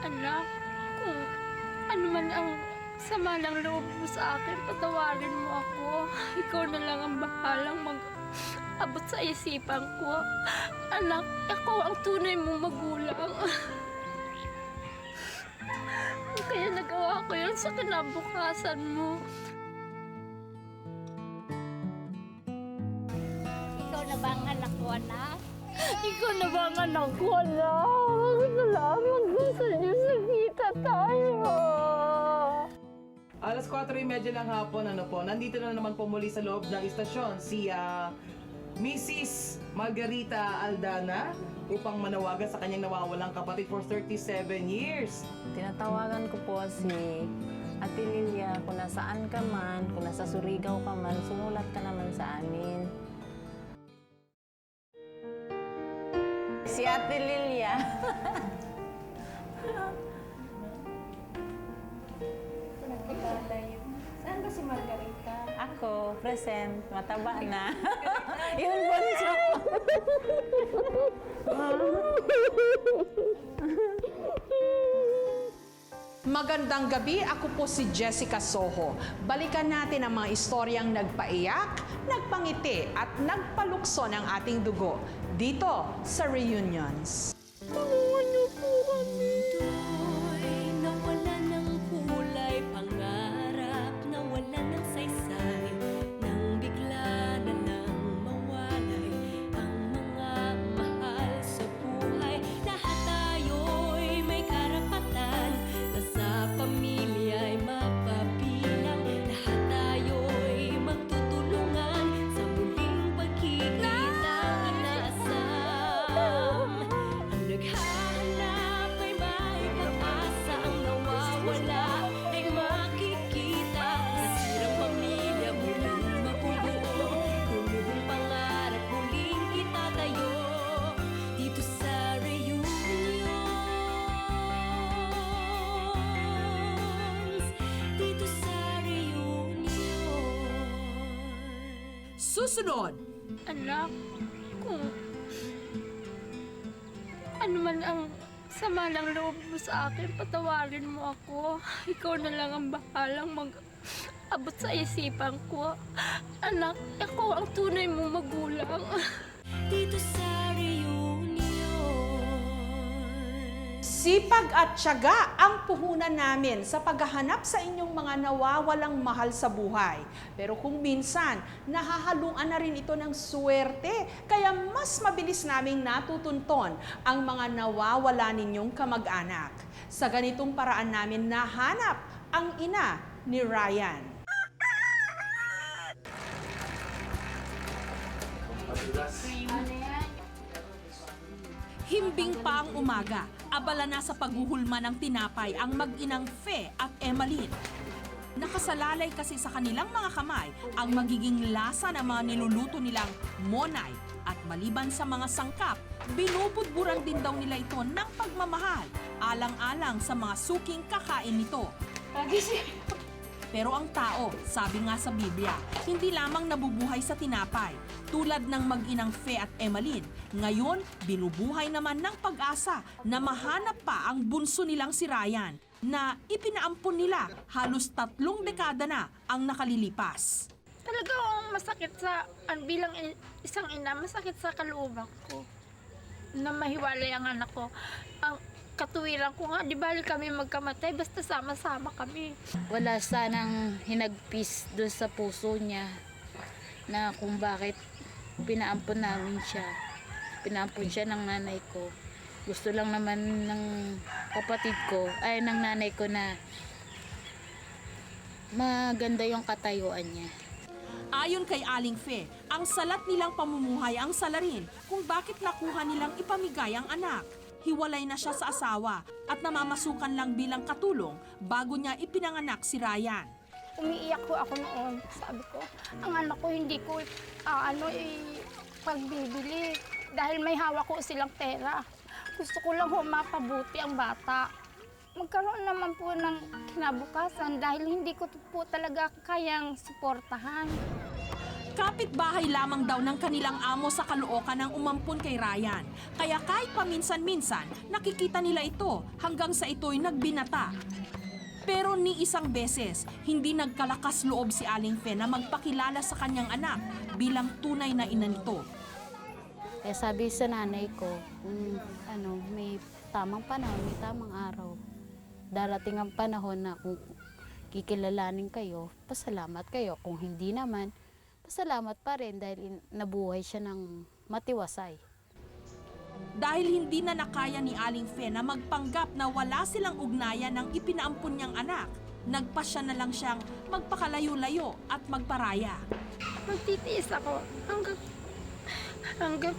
Anak, kung ano man ang sama ng loob mo sa akin, patawarin mo ako. Ikaw na lang ang bahalang mag-abot sa isipan ko. Anak, ako ang tunay mong magulang. Kaya nagawa ko yun sa kinabukasan mo. Ikaw na ba ang anak ko, anak? Ikaw na ba ang anak ko, anak? Salamat gusto niyo sakita tayo. Alas 4:30 ng hapon, nandito na naman po muli sa loob ng istasyon si Mrs. Margarita Aldana upang manawagan sa kanyang nawawalang kapatid for 37 years. Tinatawagan ko po si Ate Lilia, kung nasaan ka man, kung nasa Surigao ka man, sumulat ka naman sa amin. Si Ate Lilia. Saan ba si Margarita? Ako, present, mataba na. Yun po siya. Magandang gabi, ako po si Jessica Soho. Balikan natin ang mga istoryang nagpaiyak, nagpangiti at nagpalukso ng ating dugo dito sa Reunions. Tulungan niyo po kami. Nawala ng kulay, pangarap, nawala ng saysay, nang bigla na lang mawalay ang mga mahal sa buhay. Lahat tayo'y may karapatan na sa pamilya'y mapabilang. Lahat tayo'y magtutulungan sa muling pagkikita inaasam. Ang naghahanap ay may pag-asa, ang nawawala ay makikita. Nasirang pamilya muling mabubuo, gumuhong pangarap muling itatayo dito sa Reunions. Dito sa Reunions. Susunod, Anak, kung ano man ang sama ng loob mo sa akin, patawarin mo ako. Ikaw na lang ang bahalang mag-abot sa isipan ko. Anak, ako ang tunay mong magulang. Dito sa Reunions. sipag at tiyaga ang puhunan namin sa paghahanap sa inyong mga nawawalang mahal sa buhay. Pero kung minsan, nahahaluan na rin ito ng swerte, kaya mas mabilis naming natutunton ang mga nawawala ninyong kamag-anak. Sa ganitong paraan namin nahanap ang ina ni Ryan. Himbing pa ang umaga, abala na sa paghuhulma ng tinapay ang mag-inang Fe at Emmeline. Nakasalalay kasi sa kanilang mga kamay ang magiging lasa ng mga niluluto nilang monay at maliban sa mga sangkap, binubudburan din daw nila ito ng pagmamahal, alang-alang sa mga suking kakain nito. Pero ang tao, sabi nga sa Biblia, hindi lamang nabubuhay sa tinapay. Tulad ng mag-inang Fe at Emmeline, ngayon binubuhay naman ng pag-asa na mahanap pa ang bunso nilang si Ryan na ipinaampon nila halos 3 dekada na ang nakalilipas. Talagang masakit sa, bilang isang ina, masakit sa kalooban ko na mahiwalay ang anak ko. Ang katuwiran ko nga, di bali kami magkamatay, basta sama-sama kami. Wala sanang hinagpis doon sa puso niya na kung bakit pinaampon namin siya. Pinaampon siya ng nanay ko. Gusto lang naman ng kapatid ko, ay ng nanay ko na maganda yung katayuan niya. Ayon kay Aling Fe, ang salat nilang pamumuhay ang salarin kung bakit nakuha nilang ipamigay ang anak. Hiwalay na siya sa asawa at namamasukan lang bilang katulong bago niya ipinanganak si Ryan. Umiiyak ko ako noon. Sabi ko, ang anak ko hindi ko pagbibili dahil may hawak ko silang pera. Gusto ko lang mapabuti ang bata. Magkaroon naman po ng kinabukasan dahil hindi ko po talaga kayang suportahan. Kapitbahay lamang daw ng kanilang amo sa Caloocan ang umampon kay Ryan. Kaya kahit paminsan-minsan, nakikita nila ito hanggang sa ito'y nagbinata. Pero ni isang beses, hindi nagkalakas loob si Aling Fe na magpakilala sa kanyang anak bilang tunay na ina nito. Kaya sabi sa nanay ko, may tamang panahon, may tamang araw. Darating ang panahon na kung kikilalanin kayo, pasalamat kayo. Kung hindi naman, pasalamat pa rin dahil nabuhay siya ng matiwasay. Dahil hindi na nakaya ni Aling Fe na magpanggap na wala silang ugnayan ng ipinaampun niyang anak, nagpasya na lang siyang magpakalayo-layo at magparaya. Magtitiis ako hanggang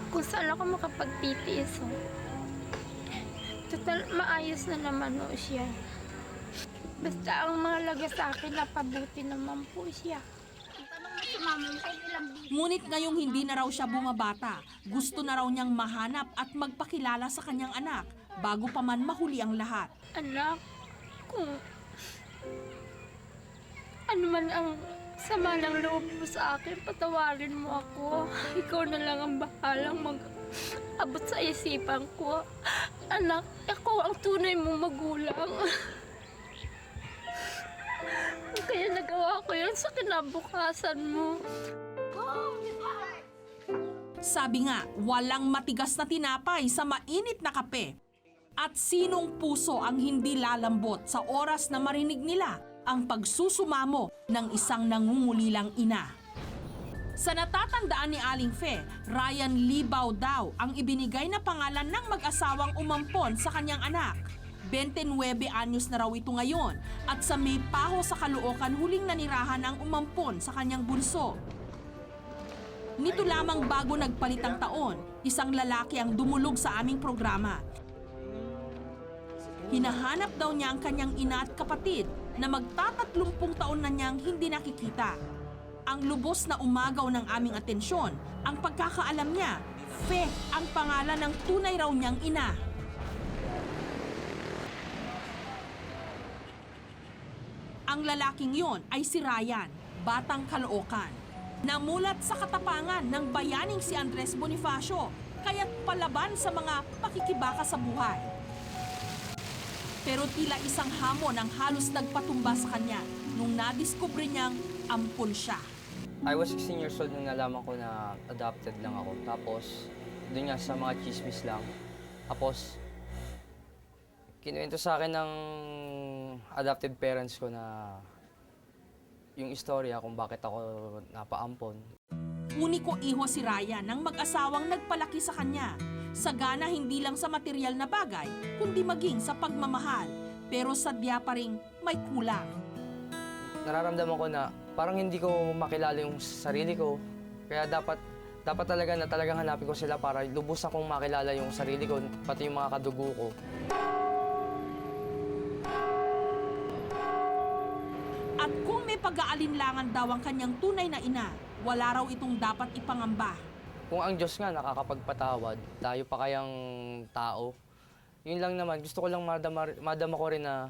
kung saan ako makapagtitiis. Total, maayos na naman o siya. Basta ang mahalaga sa akin, napabuti naman po siya. Ngunit ngayong hindi na raw siya bumabata, gusto na raw niyang mahanap at magpakilala sa kanyang anak bago pa man mahuli ang lahat. Anak, kung ano man ang sama ng loob mo sa akin, patawarin mo ako. Ikaw na lang ang bahalang mag-abot sa isipan ko. Anak, ako ang tunay mong magulang. Kaya nagawa ko yun sa kinabukasan mo. Sabi nga, walang matigas na tinapay sa mainit na kape. At sinong puso ang hindi lalambot sa oras na marinig nila ang pagsusumamo ng isang nangungulilang ina. Sa natatandaan ni Aling Fe, Ryan Libaw daw ang ibinigay na pangalan ng mag-asawang umampon sa kanyang anak. 29 anyos na raw ito ngayon at sa May Paho sa Caloocan huling nanirahan ang umampon sa kanyang bunso. Nito lamang bago nagpalit ang taon, isang lalaki ang dumulog sa aming programa. Hinahanap daw niya ang kanyang ina at kapatid na magtatatlumpung taon na niyang hindi nakikita. Ang lubos na umagaw ng aming atensyon, ang pagkakaalam niya, Fe ang pangalan ng tunay raw niyang ina. Ang lalaking yon ay si Ryan, batang Caloocan. Namulat sa katapangan ng bayaning si Andres Bonifacio, kaya't palaban sa mga pakikibaka sa buhay. Pero tila isang hamon ang halos nagpatumba sa kanya nung nadiskubre niyang ampun siya. I was 16 years old nung nalaman ko na adopted lang ako. Tapos, doon nga sa mga chismis lang. Tapos, kinuwento sa akin ng adopted parents ko na yung istorya kung bakit ako napaampon. Uniko iho si Ryan ng mag-asawang nagpalaki sa kanya. Sagana hindi lang sa material na bagay, kundi maging sa pagmamahal. Pero sadya pa ring may kulang. Nararamdaman ko na parang hindi ko makilala yung sarili ko. Kaya dapat talaga na talagang hanapin ko sila para lubos akong makilala yung sarili ko, pati yung mga kadugo ko. At kung may pag-aalinlangan daw ang kanyang tunay na ina, wala raw itong dapat ipangamba. Kung ang Diyos nga nakakapagpatawad, tayo pa kayang tao. Yun lang naman, gusto ko lang madama ko rin na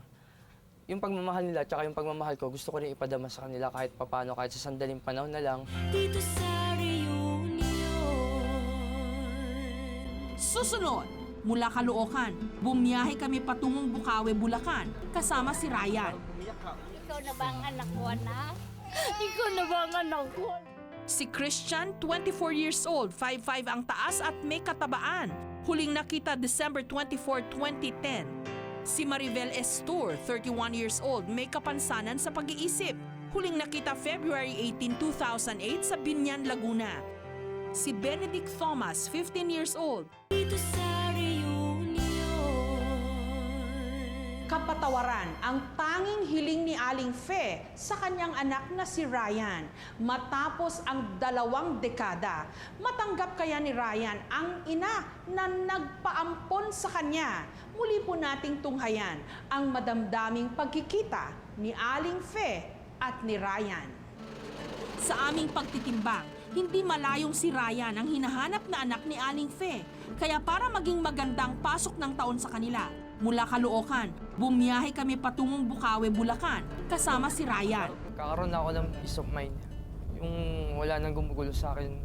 yung pagmamahal nila at yung pagmamahal ko, gusto ko rin ipadama sa kanila kahit papano, kahit sa sandaling panahon na lang. Dito sa reunion. Susunod, mula Caloocan, bumiyahe kami patungong Bukawe, Bulacan, kasama si Ryan. Ikaw na ba ang anak ko, anak? Ikaw na ba ang anak ko? Si Christian, 24 years old, 5'5" ang taas at may katabaan. Huling nakita December 24, 2010. Si Maribel Estor, 31 years old, may kapansanan sa pag-iisip. Huling nakita February 18, 2008 sa Binyan, Laguna. Si Benedict Thomas, 15 years old. Dito sa reunion. Kapatawaran ang tanging hiling ni Aling Fe sa kanyang anak na si Ryan. Matapos ang 2 dekada, matanggap kaya ni Ryan ang ina na nagpaampon sa kanya. Muli po nating tunghayan ang madamdaming pagkikita ni Aling Fe at ni Ryan. Sa aming pagtitimbang, hindi malayong si Ryan ang hinahanap na anak ni Aling Fe. Kaya para maging magandang pasok ng taon sa kanila, mula Caloocan, bumiyahe kami patungong Bukawe, Bulacan, kasama si Ryan. Kakaroon na ako ng peace of mind. Yung wala nang gumugulo sa akin.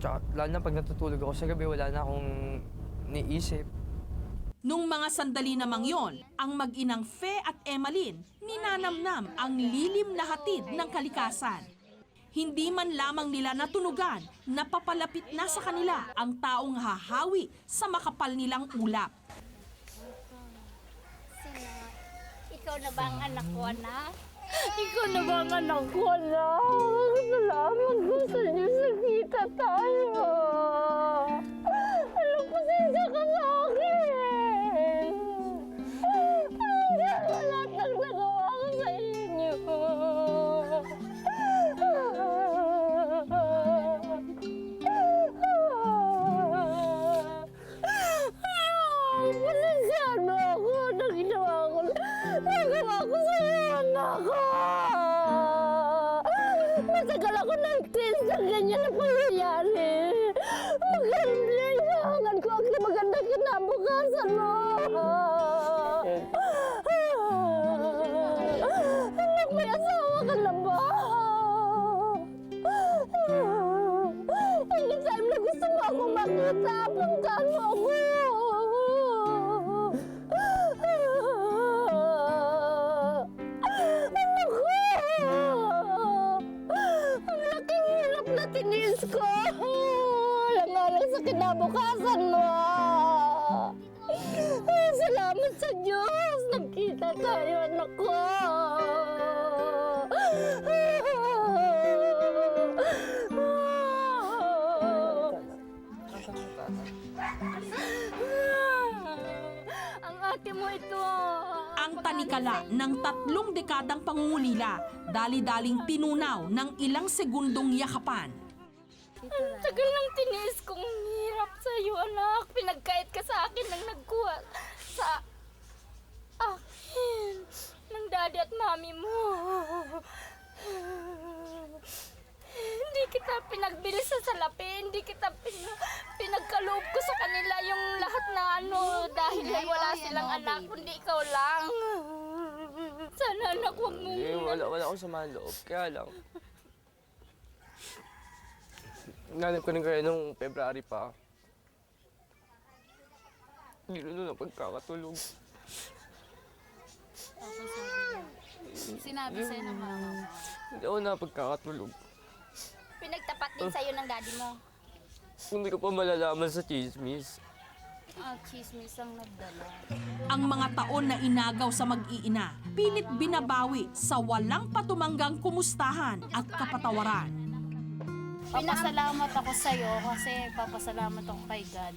Tsaka lalo na pag natutulog ako sa gabi, wala na akong niisip. Nung mga sandali namang yon, ang mag-inang Fe at Emalyn ninanamnam ang lilim na hatid ng kalikasan. Hindi man lamang nila natunugan na papalapit na sa kanila ang taong hahawi sa makapal nilang ulap. Ikaw na ba ang anak ko, anak? Ikaw na ba ang anak ko, anak? Salamat po sa Diyos, nakita tayo. Alam, pasensya ka sa akin. Hanggang lahat ng nagawa ko sa inyo. Pasensya na ako. Nagawa ko sa iyo, anak ko. Matagal ako nag-test na ganyan na pangyayari. Magandang ko ang magandang kinabukasan mo. Anak, may asawa ka na ba? Anytime na gusto mo ako makita, puntaan mo ako. Anak ko! Ang laking hirap na tinis ko. Alang-alang sa kinabukasan mo. Salamat sa Diyos. Nagkita tayo, anak ko. Ang ate mo ito. Ang tanikala ng 3 dekadang pangungulila, dali-daling tinunaw ng ilang segundong yakapan. Ang tagal ng tinis kong hirap sa iyo, anak. Pinagkait ka sa akin nang nagkuha sa akin ng daddy at mami mo. Hindi kita pinagbili sa salapi, hindi kita pinagkaloob ko sa kanila yung lahat na dahil wala silang anak, kundi ikaw lang. Sana anak, huwag mo. Wala akong sama ng loob. Kaya lang, nanap ko rin kayo nung February pa. Hindi na pagkakatulog. Sinabi sa'yo ng mama. Hindi ako pagkakatulog. Pinagtapat din sa'yo ng daddy mo. Hindi ko pa malalaman sa chismis. Chismis ang nagdala. Ang mga taon na inagaw sa mag-iina, pilit binabawi sa walang patumanggang kumustahan at kapatawaran. Papasalamat ako sa'yo kasi papasalamat ako kay God.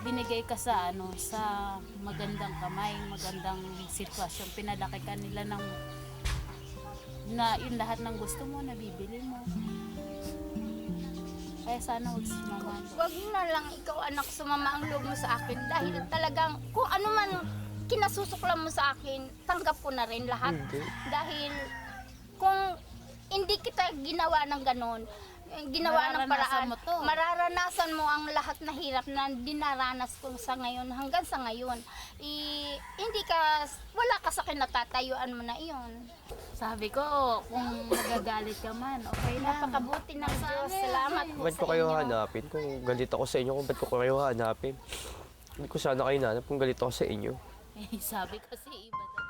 Binigay ka sa sa magandang kamay, magandang sitwasyon. Pinalaki ka nila ng na yung lahat ng gusto mo, nabibili mo. Kaya sana huwag sumama. Huwag na lang ikaw, anak, sumama ang loob mo sa akin dahil talagang kung ano man kinasusuklan mo sa akin, tanggap ko na rin lahat. Dahil kung hindi kita ginawa ng ganon, ginawa ng paraan, mararanasan mo ang lahat na hirap na dinaranas ko sa ngayon hanggang sa ngayon. Hindi ka, wala ka sa kinatatayuan mo na iyon. Sabi ko, kung magagalit ka man, okay lang. Napakabuti ng Diyos. Salamat po Ba't sa ko kayo inyo. hanapin? Kung galit ako sa inyo, kung ba't ko kayo hanapin? Hindi ko sana kayo hanap kung galit ako sa inyo. Sabi kasi iba daw.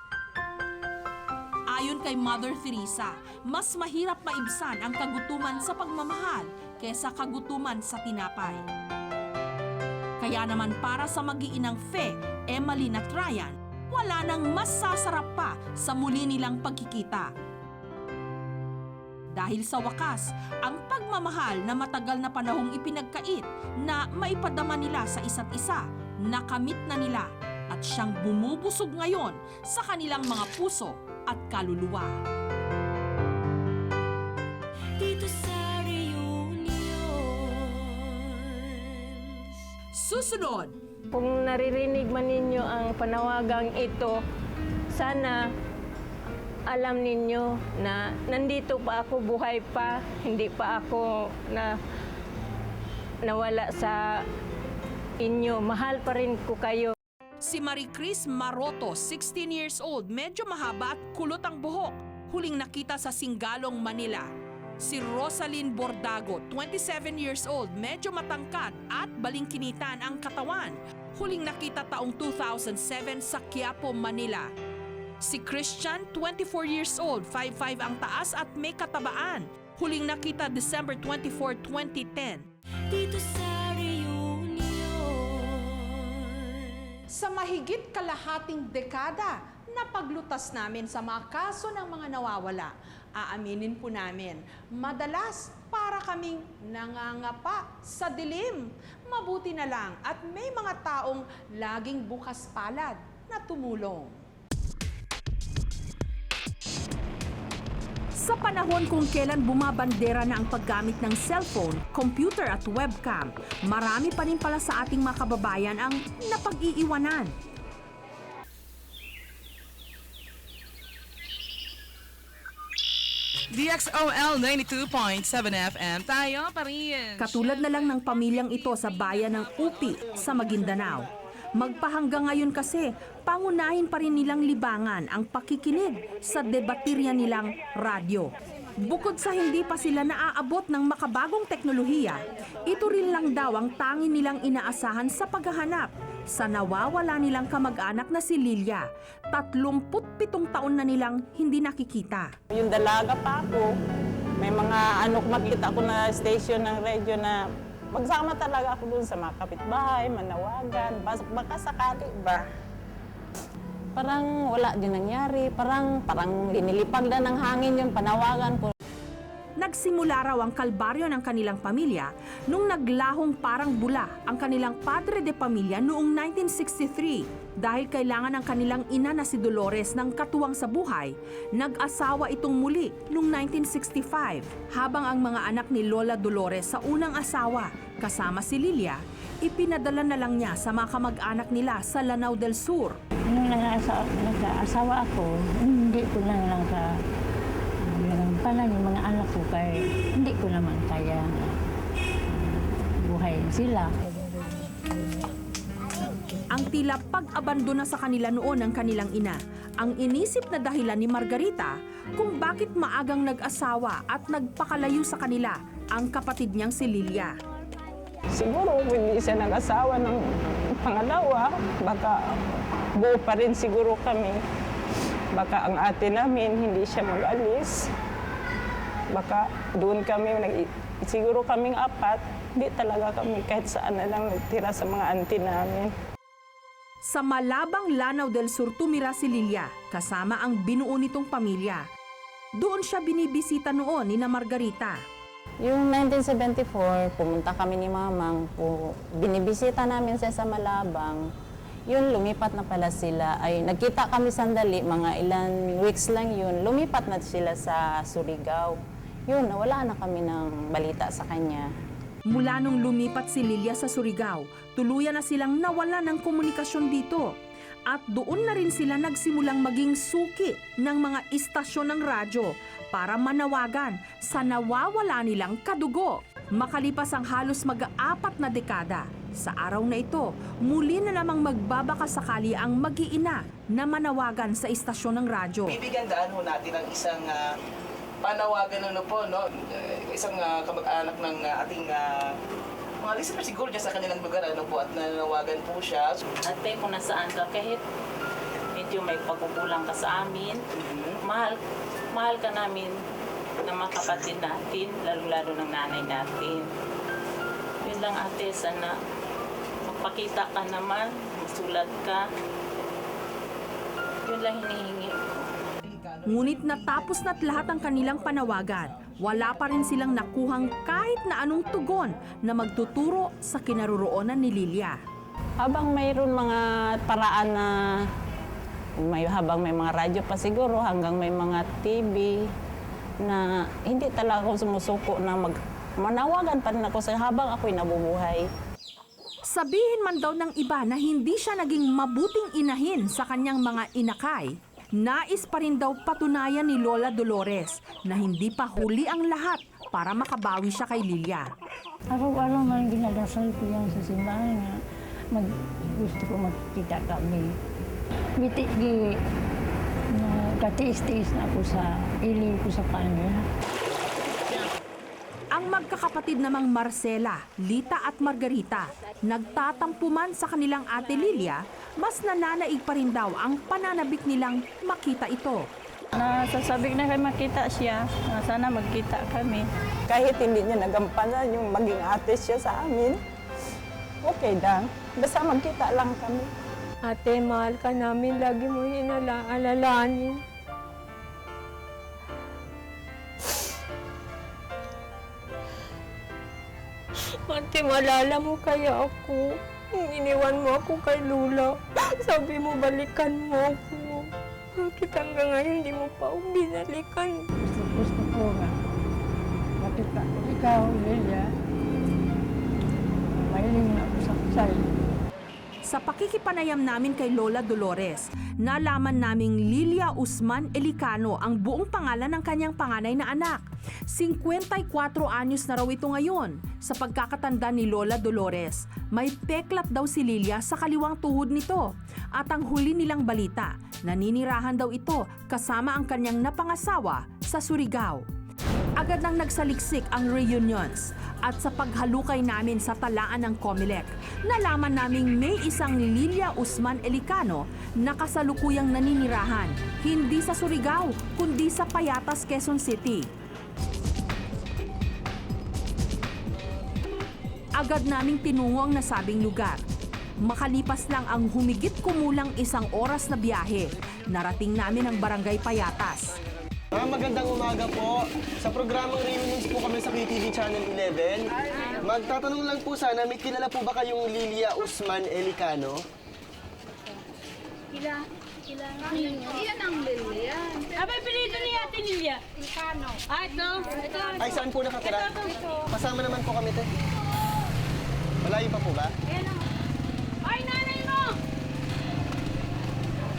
Ayon kay Mother Teresa, mas mahirap maibsan ang kagutuman sa pagmamahal kaysa kagutuman sa tinapay. Kaya naman para sa mag-iinang Fe, Emalyn at Ryan, wala nang mas sasarap pa sa muli nilang pagkikita. Dahil sa wakas, ang pagmamahal na matagal na panahong ipinagkait na maipadama nila sa isa't isa, nakamit na nila at siyang bumubusog ngayon sa kanilang mga puso at kaluluwa. Dito sa reunion. Susunod, Kung naririnig man ninyo ang panawagang ito, sana alam ninyo na nandito pa ako, buhay pa, hindi pa ako nawala sa inyo. Mahal pa rin ko kayo. si Marie Chris Maroto, 16 years old, medyo mahaba at kulot ang buhok. Huling nakita sa Singalong, Manila. Si Rosalyn Bordago, 27 years old, medyo matangkad at balingkinitan ang katawan. Huling nakita taong 2007 sa Quiapo, Manila. Si Christian, 24 years old, 5'5" ang taas at may katabaan. Huling nakita December 24, 2010. Dito sa reunion. Sa mahigit kalahating dekada na paglutas namin sa mga kaso ng mga nawawala, aaminin po namin, madalas para kaming nangangapa sa dilim. Mabuti na lang at may mga taong laging bukas palad na tumulong. Sa panahon kung kailan bumabandera na ang paggamit ng cellphone, computer at webcam, marami pa rin pala sa ating mga kababayan ang napag-iiwanan. DXOL 92.7 FM, tayo pa rin. Katulad na lang ng pamilyang ito sa bayan ng Upi sa Maguindanao. Magpahanggang ngayon kasi, pangunahin pa rin nilang libangan ang pakikinig sa debatirya nilang radyo. Bukod sa hindi pa sila naaabot ng makabagong teknolohiya, ito rin lang daw ang tangi nilang inaasahan sa paghahanap sa nawawala nilang kamag-anak na si Lilia. 37 taon na nilang hindi nakikita. Yung dalaga pa ako, may mga makita ko na station ng radyo na magsama talaga ako dun sa mga kapitbahay, manawagan, baka sakali ba. Parang wala din nangyari, parang linilipag na ng hangin yung panawagan ko. Nagsimula raw ang kalbaryo ng kanilang pamilya nung naglahong parang bula ang kanilang padre de pamilya noong 1963. Dahil kailangan ng kanilang ina na si Dolores ng katuwang sa buhay, nag-asawa itong muli noong 1965. Habang ang mga anak ni Lola Dolores sa unang asawa, kasama si Lilia, ipinadala na lang niya sa mga kamag-anak nila sa Lanao del Sur. Nung nag-asawa ako, hindi ko lang pala yung mga anak ko kaya hindi ko naman kaya buhayin sila. Ang tila pag-abandona sa kanila noon ng kanilang ina, ang inisip na dahilan ni Margarita kung bakit maagang nag-asawa at nagpakalayo sa kanila ang kapatid niyang si Lilia. Siguro kung hindi siya nag-asawa ng pangalawa, baka buo pa rin siguro kami. Baka ang ate namin hindi siya mag-alis. Baka doon kami, siguro kaming apat, hindi talaga kami kahit saan na lang nagtira sa mga auntie namin. Sa malabang Lanao del Sur tumira si Lilia, kasama ang binuo nitong pamilya. Doon siya binibisita noon ni na Margarita. Yung 1974, pumunta kami ni Mamang, binibisita namin siya sa Malabang. Yun, lumipat na pala sila. Ay, nagkita kami sandali, mga ilan weeks lang yun. Lumipat na sila sa Surigao. Yun, nawala na kami ng balita sa kanya. Mula nung lumipat si Lilia sa Surigao, tuluyan na silang nawala ng komunikasyon dito. At doon na rin sila nagsimulang maging suki ng mga istasyon ng radyo para manawagan sa nawawala nilang kadugo. Makalipas ang halos mag-4 na dekada, sa araw na ito, muli na namang magbabakasakali ang mag-iina na manawagan sa istasyon ng radyo. Bibigyan daan ho natin ang isang panawagan po, no? Isang kamag-anak ng ating mga listeners siguro dyan sa kanilang lugar po at nanawagan po siya. Ate, kung nasaan ka, kahit medyo may pagkukulang ka sa amin, mahal ka namin ng mga kapatid natin, lalo-lalo ng nanay natin. Yun lang ate, sana magpakita ka naman, masulat ka. Yun lang hinihingi ko. Ngunit natapos na't lahat ang kanilang panawagan, wala pa rin silang nakuhang kahit na anong tugon na magtuturo sa kinaroroonan ni Lilia. Habang mayroon mga paraan na habang may mga radyo pa siguro, hanggang may mga TV, na hindi talaga ako sumusuko na manawagan pa rin ako habang ako'y nabubuhay. Sabihin man daw ng iba na hindi siya naging mabuting inahin sa kanyang mga inakay, nais pa rin daw patunayan ni Lola Dolores na hindi pa huli ang lahat para makabawi siya kay Lilia. Araw-araw man ginadasal ko yan sa simbahan nga gusto ko magkita kami. Katiis-tiis na ako sa iling ko sa kanya. Ang magkakapatid namang Marcela, Lita at Margarita, nagtatampo man sa kanilang ate Lilia, mas nananaig pa rin daw ang pananabik nilang makita ito. Nasasabik na kayo makita siya. Sana magkita kami. Kahit hindi niya nagampanan yung maging ate siya sa amin, okay lang. Basta magkita lang kami. Ate, mahal ka namin. Lagi mo alalahanin. Ate, malala mo kaya ako. Iniwan mo ako kay Lula. Sabi mo, balikan mo ako. Bakit hanggang ngayon hindi mo pa ako binalikan? Gusto ko nga. Makita ko ikaw, Lilia. Mahiling na ako sa kasal. Sa pakikipanayam namin kay Lola Dolores, nalaman naming Lilia Usman Elicano ang buong pangalan ng kanyang panganay na anak. 54 anyos na raw ito ngayon. Sa pagkakatanda ni Lola Dolores, may peklat daw si Lilia sa kaliwang tuhod nito. At ang huli nilang balita, naninirahan daw ito kasama ang kanyang napangasawa sa Surigao. Agad nang nagsaliksik ang reunions at sa paghalukay namin sa talaan ng COMELEC, nalaman naming may isang Lilia Usman Elicano na kasalukuyang naninirahan, hindi sa Surigao, kundi sa Payatas, Quezon City. Agad naming tinungo ang nasabing lugar. Makalipas lang ang humigit kumulang 1 oras na biyahe, narating namin ang Barangay Payatas. Magandang umaga po. Sa programang Reunions po kami sa KTV Channel 11. Magtatanong lang po sana, may kilala po ba kayong Lilia Usman Elicano? Iyan ang Lilia. Abay, pinito ni Ate Lilia. Ilocano. Ito. Ay, saan po nakatira? Kasama naman po kami, te. Malayo pa po ba? Ay, nanay mo!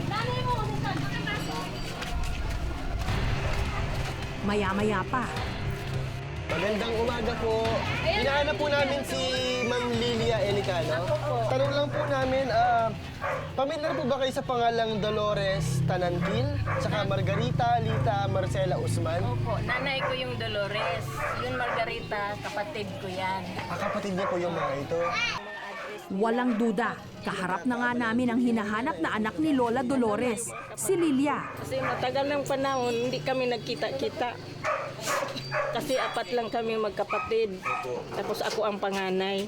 Nanay mo, saan? Maya-maya pa, Magandang umaga po. Hinahanap po namin si Ma'am Lilia Elicano. Tanong lang po namin, pamilyar po ba kayo sa pangalang Dolores Tananquil? Tsaka Margarita, Lita, Marcela Usman? Opo, nanay ko yung Dolores. Yung Margarita, kapatid ko yan. Kapatid niya po yung mga ito. walang duda, kaharap na nga namin ang hinahanap na anak ni Lola Dolores, si Lilia. Kasi matagal ng panahon, hindi kami nagkita-kita. Kasi 4 lang kami magkapatid. Tapos ako ang panganay.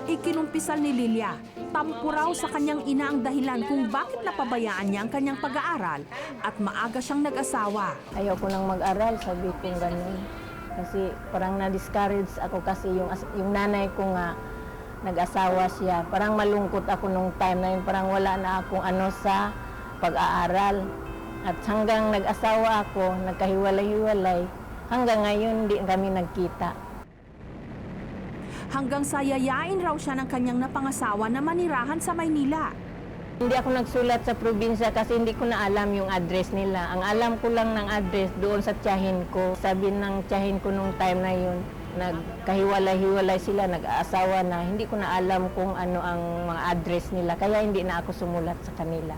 Ikinumpisal ni Lilia, tampo raw sa kanyang ina ang dahilan kung bakit napabayaan niya ang kanyang pag-aaral at maaga siyang nag-asawa. Ayoko nang mag-aral, sabi ko ganun. Kasi parang na-discourage ako kasi yung nanay ko nga, nag-asawa siya. Parang malungkot ako nung time na yun. Parang wala na akong sa pag-aaral. At hanggang nag-asawa ako, nagkahiwalay-hiwalay, hanggang ngayon hindi kami nagkita. Hanggang sa yayain raw siya ng kanyang napangasawa na manirahan sa Maynila. Hindi ako nagsulat sa probinsya kasi hindi ko na alam yung address nila. Ang alam ko lang ng address doon sa tiyahin ko. Sabi ng tiyahin ko nung time na yun, nagkahiwalay-hiwalay sila, nag-aasawa na. Hindi ko na alam kung ano ang mga address nila, kaya hindi na ako sumulat sa kanila.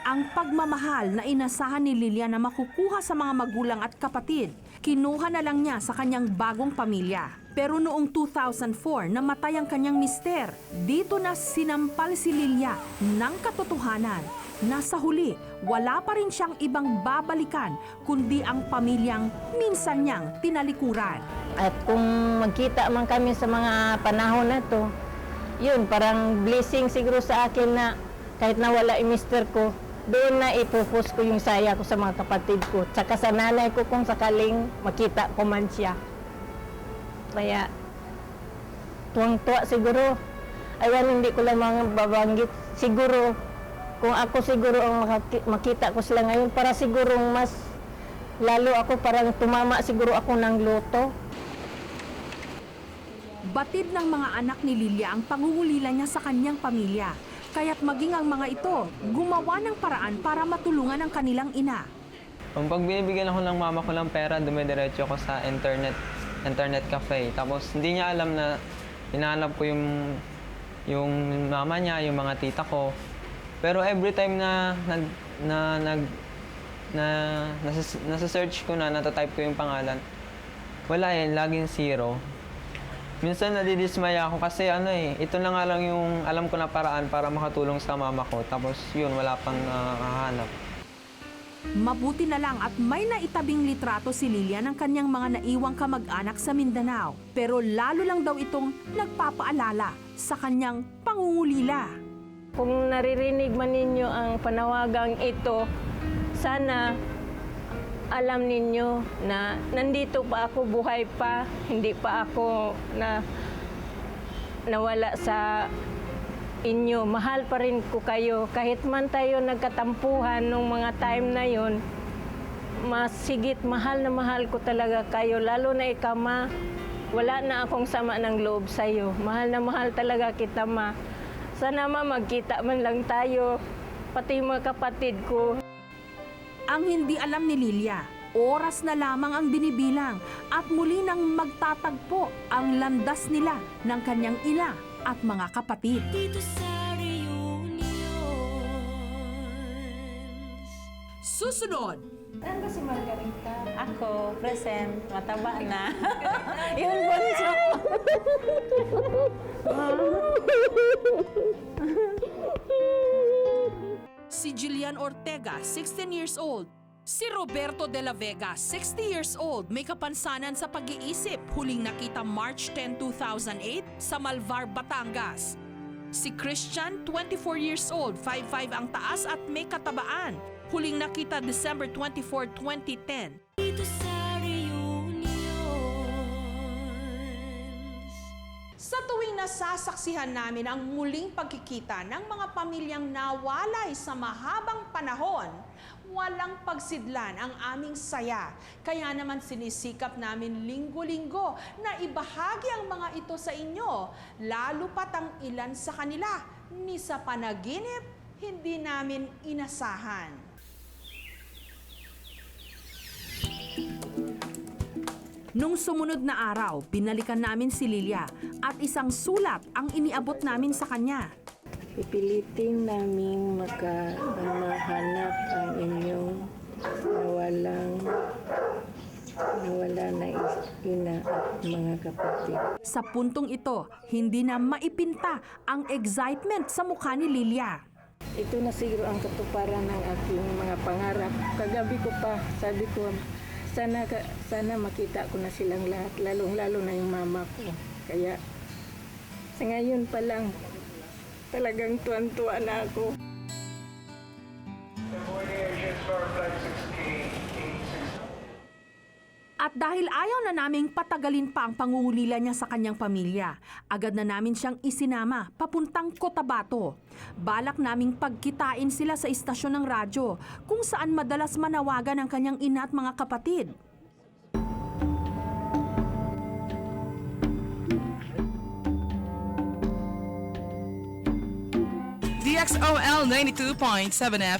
Ang pagmamahal na inasahan ni Lilia na makukuha sa mga magulang at kapatid, kinuha na lang niya sa kanyang bagong pamilya. Pero noong 2004, namatay ang kanyang mister. Dito na sinampal si Lilia ng katotohanan. Nasa huli, wala pa rin siyang ibang babalikan kundi ang pamilyang minsan niyang tinalikuran. At kung magkita man kami sa mga panahon na to, yun, parang blessing siguro sa akin na kahit nawala yung mister ko, doon na ipupus ko yung saya ko sa mga kapatid ko. Tsaka sa nanay ko kung sakaling makita ko man siya. Kaya, tuwang-tuwa siguro. Ayan, hindi ko lang mga babanggit. Siguro, kung ako siguro ang makita ko sila ngayon, para siguro mas lalo ako parang tumama siguro ako ng loto. Batid ng mga anak ni Lilia ang pangungulila niya sa kanyang pamilya. Kaya't maging ang mga ito, gumawa ng paraan para matulungan ang kanilang ina. Pag binibigyan ako ng mama ko ng pera, dumidiretso ko sa internet cafe. Tapos hindi niya alam na hinahanap ko yung mama niya, yung mga tita ko. Pero every time na nasa-search ko na, natatype ko yung pangalan. Wala laging 0. Minsan nadidismaya ako kasi ito na nga lang yung alam ko na paraan para makatulong sa mama ko. Tapos yun, wala pang hahanap. Mabuti na lang at may naitabing litrato si Lilia ng kanyang mga naiwang kamag-anak sa Mindanao. Pero lalo lang daw itong nagpapaalala sa kanyang pangungulila. Kung naririnig man ninyo ang panawagang ito, sana alam ninyo na nandito pa ako, buhay pa, hindi pa ako nawala sa inyo. Mahal pa rin ko kayo. Kahit man tayo nagkatampuhan nung mga time na yon, masigit mahal na mahal ko talaga kayo. Lalo na ikaw, Ma. Wala na akong sama ng loob sa'yo. Mahal na mahal talaga kita, Ma. Sana, Ma, magkita man lang tayo. Pati mga kapatid ko. Ang hindi alam ni Lilia, oras na lamang ang binibilang at muli nang magtatagpo ang landas nila ng kanyang ina at mga kapatid. Dito sa reunions. Susunod, Saan ba si Margarita? Ako, present, mataba na. Yun bunso. si Jillian Ortega, 16 years old. Si Roberto de la Vega, 60 years old, may kapansanan sa pag-iisip, huling nakita March 10, 2008 sa Malvar, Batangas. Si Christian, 24 years old, 5'5" ang taas at may katabaan, huling nakita December 24, 2010. Dito sa reunions. Sa tuwing nasasaksihan namin ang muling pagkikita ng mga pamilyang nawalay sa mahabang panahon, walang pagsidlan ang aming saya. Kaya naman sinisikap namin linggo-linggo na ibahagi ang mga ito sa inyo, lalo pat ang ilan sa kanila ni sa panaginip hindi namin inasahan. Nung sumunod na araw, binalikan namin si Lilia at isang sulat ang iniabot namin sa kanya. Pipilitin naming mahanap ang inyong nawala na ina at mga kapatid. Sa puntong ito, hindi na maipinta ang excitement sa mukha ni Lilia. Ito na siguro ang katuparan ng aking mga pangarap. Kagabi ko pa, sabi ko, sana makita ko na silang lahat, lalong-lalo na yung mama ko. Kaya sa ngayon pa lang, talagang tuwan-tuwa na ako. At dahil ayaw na naming patagalin pa ang pangungulila niya sa kanyang pamilya, agad na namin siyang isinama papuntang Cotabato. Balak naming pagkitain sila sa istasyon ng radyo kung saan madalas manawagan ang kanyang ina at mga kapatid. DXOL 92.7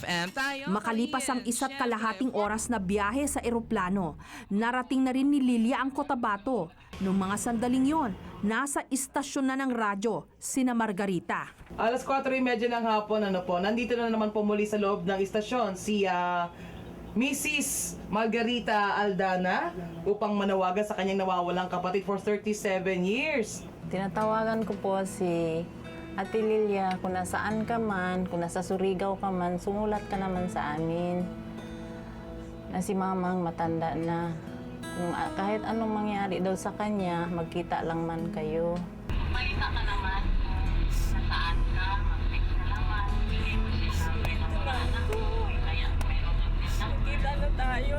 FM tayo. Makalipas ang isa't kalahating oras na biyahe sa eroplano, narating na rin ni Lilia ang Cotabato. Noong mga sandaling yon, nasa istasyon na ng radyo sina Margarita. Alas 4:30 ng hapon, nandito na naman po muli sa loob ng istasyon si Mrs. Margarita Aldana upang manawagan sa kanyang nawawalang kapatid for 37 years. Tinatawagan ko po si Ate Lilia, kung nasaan ka man, kung nasa Surigao ka man, sumulat ka naman sa amin. Na si mamang matanda na. Kung kahit anong mangyari daw sa kanya, magkita lang man kayo. Magkita ka naman, nasaan ka, mag-text ka naman. Magkita na tayo.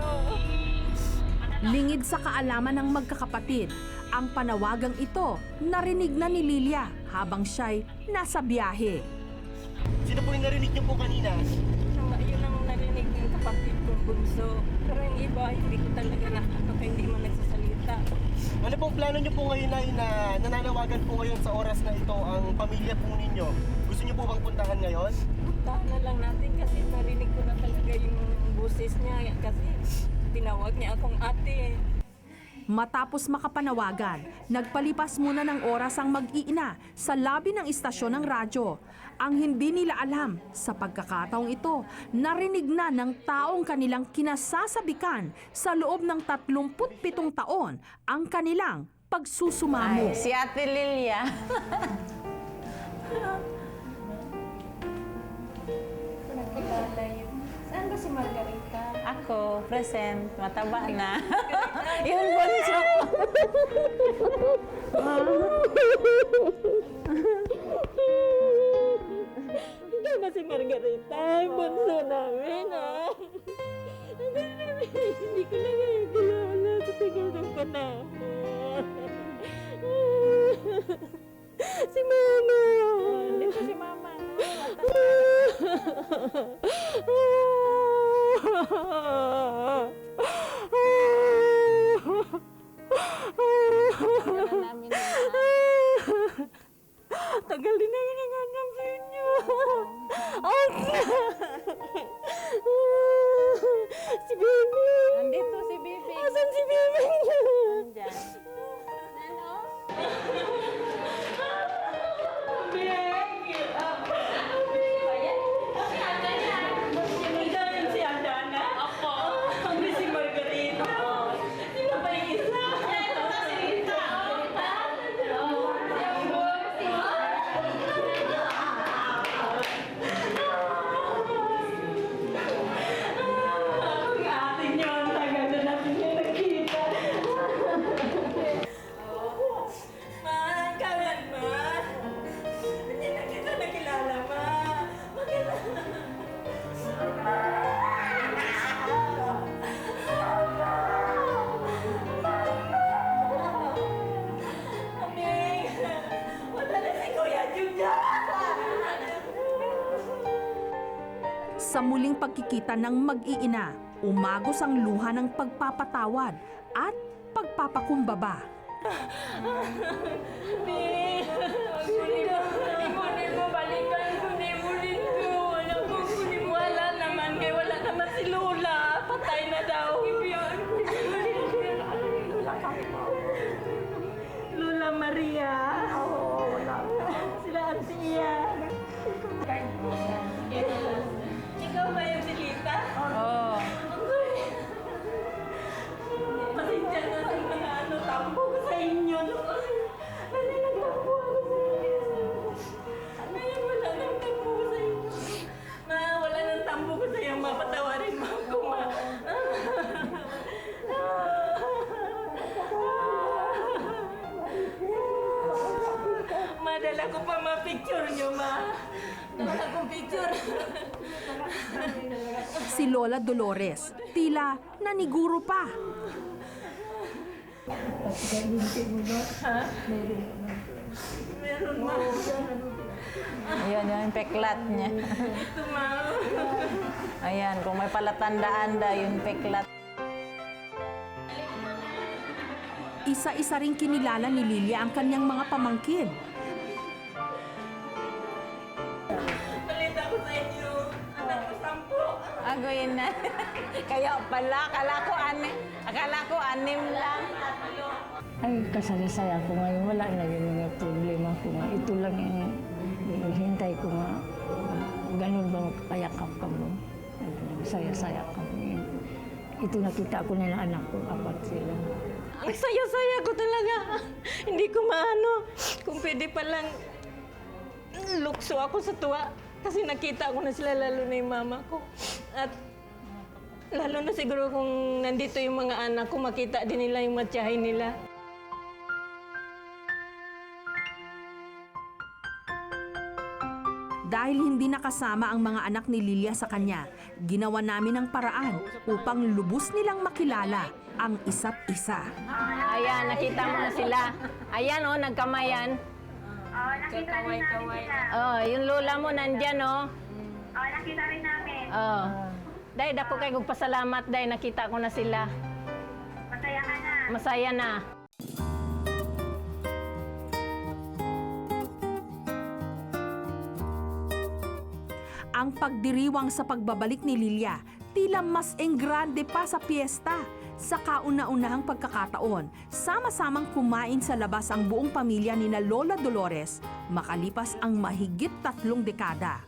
Lingid sa kaalaman ng magkakapatid, ang panawagang ito narinig na ni Lilia habang siya'y nasa biyahe. Sino po yung narinig niyo po kanina? Yun ang narinig ng kapatid kong bunso. Pero yung iba, hindi ko talaga nakakapag, hindi man nagsasalita. Ano pong plano niyo po ngayon na nananawagan po ngayon sa oras na ito ang pamilya po ninyo? Gusto niyo po bang puntahan ngayon? Puntahan na lang natin kasi narinig ko na talaga yung boses niya. Kasi tinawag niya akong ate. Matapos makapanawagan, nagpalipas muna ng oras ang mag-iina sa labi ng istasyon ng radyo. Ang hindi nila alam, sa pagkakataong ito, narinig na ng taong kanilang kinasasabikan sa loob ng 37 taon ang kanilang pagsusumamo. Si Ate Lilia. Saan ba si Margarita? Ako, present, mataba na. Yun bunso. Ikaw ba si Margarita? Bunso namin, ah. Hindi ko na ngayon kilala sa tagal ng panahon. Si Mama. Dito si Mama. Tagal din namin naghanap sa inyo. Si Bibi. Andito si Bibi. Asan si Bibi? Andyan. Sa muling pagkikita ng mag-iina, umagos ang luha ng pagpapatawad at pagpapakumbaba. Wala naman, kaya wala naman si Lola. Patay na daw. Lola Maria. Oo, wala. Sila Antia. Ikaw ba yung si Lita? Oo. Pasensya na sa mga tampo ko sa inyo. Kasi nagtampo ako sa inyo. Ngayon wala nang tampo ko sa inyo. Wala nang tampo ko sa iyo. Mapatawarin mo ako, ma. Madala ko pa ma-picture nyo, ma. Wala akong picture. Si Lola Dolores, tila naniguro pa. Meron, ma. Ayan, yung peklat niya. Ito, ma. Ayan, kung may palatandaan yung peklat. Isa-isa ring kinilala ni Lilia ang kanyang mga pamangkin. Balita ko sa inyo. Anak ko, 10. Ako yun na. Kaya pala, akala ko anim lang. Ay, kasali-saya ko ngayon. Wala na yun mga problema ko nga. Ito lang yung hintay ko nga. Ganun ba magpayakap ka mo? Saya-saya ka mo. Ito nakita ko nila anak ko. 4 sila. Ang saya-saya ko talaga. Hindi ko maano. Kung pwede palang lukso ako sa tuwa. Kasi nakita ko na sila, lalo na yung mama ko. At lalo na siguro kung nandito yung mga anak ko, makita din nila yung matyahin nila. Dahil hindi nakasama ang mga anak ni Lilia sa kanya, ginawa namin ang paraan upang lubos nilang makilala ang isa't isa. Ayan, nakita mo na sila. Ayan, oh, nagkamayan. Nakita rin namin sila. Oh, yung lola mo nandyan, oh. Nakita rin namin. Oh. Dahil ako kayo pasalamat dahil nakita ko na sila. Masaya ka na. Masaya na. Ang pagdiriwang sa pagbabalik ni Lilia, tila mas enggrande pa sa piyesta. Sa kauna-unahang pagkakataon, sama-samang kumain sa labas ang buong pamilya ni na Lola Dolores makalipas ang mahigit 3 dekada.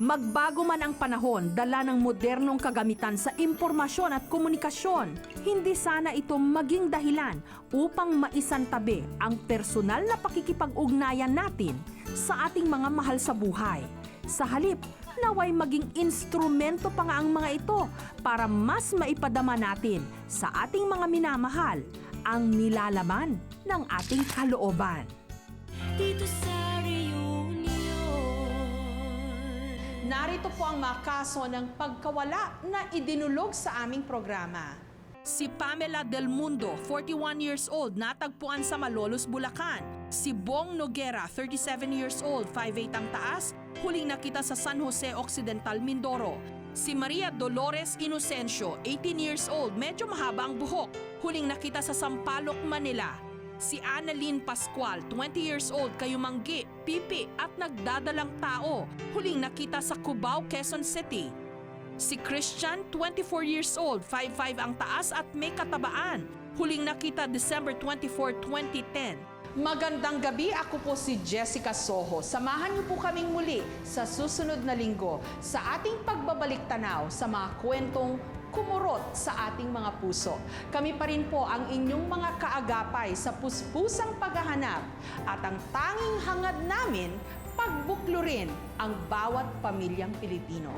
Magbago man ang panahon, dala ng modernong kagamitan sa impormasyon at komunikasyon, hindi sana ito maging dahilan upang maisantabi ang personal na pakikipag-ugnayan natin sa ating mga mahal sa buhay. Sa halip, naway maging instrumento pa nga ang mga ito para mas maipadama natin sa ating mga minamahal ang nilalaman ng ating kalooban. Dito sa reunion. Narito po ang mga kaso ng pagkawala na idinulog sa aming programa. Si Pamela Del Mundo, 41 years old, natagpuan sa Malolos, Bulacan. Si Bong Noguera, 37 years old, 5'8" ang taas, huling nakita sa San Jose Occidental, Mindoro. Si Maria Dolores Inocencio, 18 years old, medyo mahaba ang buhok, huling nakita sa Sampaloc, Manila. Si Annalyn Pascual, 20 years old, kayumanggi, pipi at nagdadalang tao, huling nakita sa Cubao, Quezon City. Si Christian, 24 years old, 5'5" ang taas at may katabaan, huling nakita December 24, 2010. Magandang gabi, ako po si Jessica Soho. Samahan niyo po kaming muli sa susunod na linggo sa ating pagbabalik tanaw sa mga kwentong kumurot sa ating mga puso. Kami pa rin po ang inyong mga kaagapay sa puspusang paghahanap at ang tanging hangad namin, pagbuklurin ang bawat pamilyang Pilipino.